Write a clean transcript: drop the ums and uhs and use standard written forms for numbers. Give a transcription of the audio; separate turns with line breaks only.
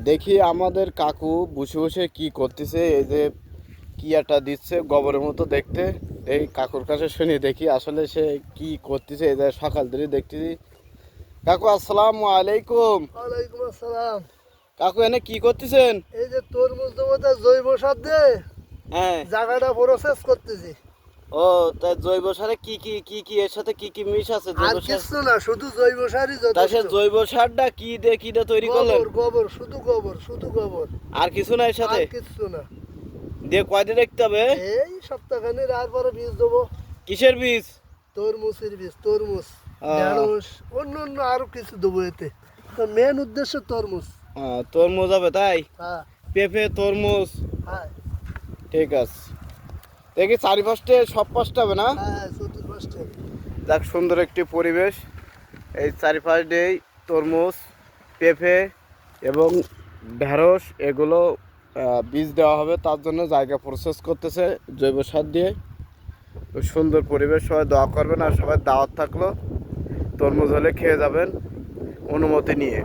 দেখি আমাদের কাকু বসে বসে কি করতেছে, এই যে কি একটা দিচ্ছে গোবরের মতো দেখতে। এই কাকুর কাছে শুনে দেখি আসলে সে কি করতেছে। এই যে সকাল ধরে দেখতেছি। কাকু আসসালামু আলাইকুম।
ওয়ালাইকুম আসসালাম।
কাকু এনে কি করতেছেন?
এই যে তরমুজ দেবতা জৈব সার দিয়ে
হ্যাঁ।
জায়গাটা প্রসেস করতেছি।
ও, তাই জৈব সারে কি এর সাথে কি মিশ আছে
আর
জৈব সার?
কিছু না, শুধু জৈব সারই
তা সে
যথেষ্ট।
জৈব সারটা কি দিয়ে তৈরি করলেন?
গোবর গোবর, শুধু গোবর, শুধু গোবর,
আর কিছু না এর সাথে?
আর কিছু না।
দিয়ে কয়দিন রাখতে হবে?
এই সপ্তাহখানেক আর পরে বীজ দেবো।
কিসের বীজ?
তরমুজের বীজ, তরমুজ,
আহ,
ঢেঁড়স, অন্য অন্য আরো কিছু দেবো এতে। তো মেন উদ্দেশ্য তরমুজ।
তরমুজ হবে তাই?
হ্যাঁ
পেঁপে, তরমুজ।
হ্যাঁ
ঠিক আছে। দেখি চারিপাশে সব পাশটা হবে না?
হ্যাঁ, চতুর্পাশে।
দেখ সুন্দর একটি পরিবেশ। এই চারিপাশ দিয়েই তরমুজ, পেঁপে এবং ঢেঁড়স এগুলো বীজ দেওয়া হবে। তার জন্য জায়গা প্রসেস করতেছে জৈব সার দিয়ে। খুব সুন্দর পরিবেশ, সবাই দোয়া করবেন। আর সবাই দাওয়াত থাকলো, তরমুজ হলে খেয়ে যাবেন অনুমতি নিয়ে।